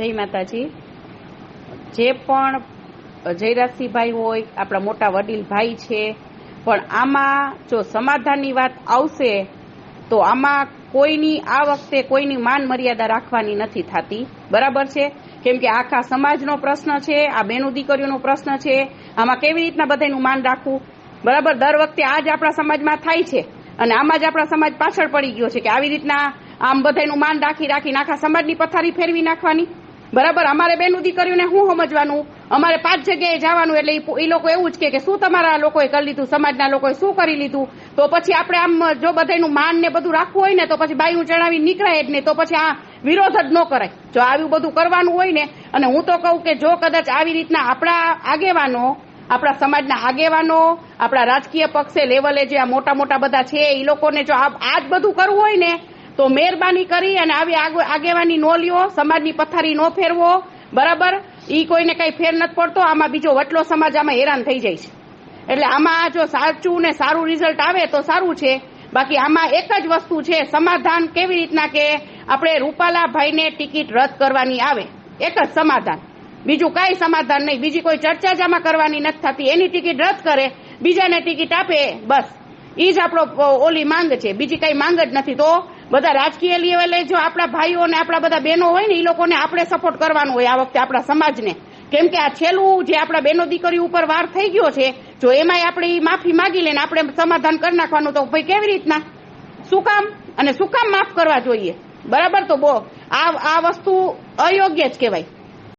જય માતાજી। જે પણ જયરાજસિંહભાઈ હોય આપણા મોટા વડીલ ભાઈ છે, પણ આમાં જો સમાધાનની વાત આવશે તો આમાં કોઈની આ વખતે કોઈની માન મર્યાદા રાખવાની નથી થતી, બરાબર છે? કેમ કે આખા સમાજનો પ્રશ્ન છે, આ બેનું દીકરીઓનો પ્રશ્ન છે, આમાં કેવી રીતના બધાનું માન રાખવું, બરાબર? દર વખતે આ જ આપણા સમાજમાં થાય છે અને આમાં જ આપણા સમાજ પાછળ પડી ગયો છે કે આવી રીતના આમ બધાનું માન રાખીને આખા સમાજની પથારી ફેરવી નાખવાની, બરાબર? અમારે બેનું દીકરીઓને શું સમજવાનું, અમારે 5 જગ્યાએ જવાનું, એટલે એ લોકો એવું જ કે શું તમારા લોકોએ કરી લીધું, સમાજના લોકોએ શું કરી લીધું? તો પછી આપણે આમ જો બધાનું માન ને બધું રાખવું હોય ને તો પછી બાયું ચડાવી નીકળાય જ ને, તો પછી આ વિરોધ જ ન કરાય જો આવું બધું કરવાનું હોય ને। અને હું તો કહું કે જો કદાચ આવી રીતના આપણા આગેવાનો, આપણા સમાજના આગેવાનો, આપણા રાજકીય પક્ષે લેવલે જે આ મોટા મોટા બધા છે એ લોકોને જો આ જ બધું કરવું હોય ને તો મહેરબાની કરી અને આવી આગેવાની નો લ્યો, સમાજની પથારી નો ફેરવો, બરાબર? ઈ કોઈને કઈ ફેર નથી પડતો, આમાં બીજો વટલો સમાજ આમાં હેરાન થઈ જાય છે। એટલે આમાં જો સાચું ને સારું રિઝલ્ટ આવે તો સારું છે, બાકી આમાં એક જ વસ્તુ છે, સમાધાન કેવી રીતના કે આપણે રૂપાલાભાઈને ટિકિટ રદ કરવાની આવે, એક જ સમાધાન, બીજું કઈ સમાધાન નહીં, બીજી કોઈ ચર્ચા જ આમાં કરવાની નથી થતી। એની ટિકિટ રદ કરે, બીજાને ટિકિટ આપે, બસ ઈ જ આપણો ઓલી માંગ છે, બીજી કઈ માંગ જ નથી। તો બધા રાજકીય લેવલે જો આપણા ભાઈઓ ને આપણા બધા બહેનો હોય ને એ લોકોને આપણે સપોર્ટ કરવાનો હોય આ વખતે આપણા સમાજને, કેમ કે આ છેલ્લું જે આપણા બહેનો દીકરીઓ ઉપર વાર થઈ ગયો છે, જો એમાંય આપણે માફી માંગી લઈને આપણે સમાધાન કરી નાખવાનું, તો ભાઈ કેવી રીતના, શું કામ અને શું કામ માફ કરવા જોઈએ, બરાબર? તો આ વસ્તુ અયોગ્ય જ કહેવાય।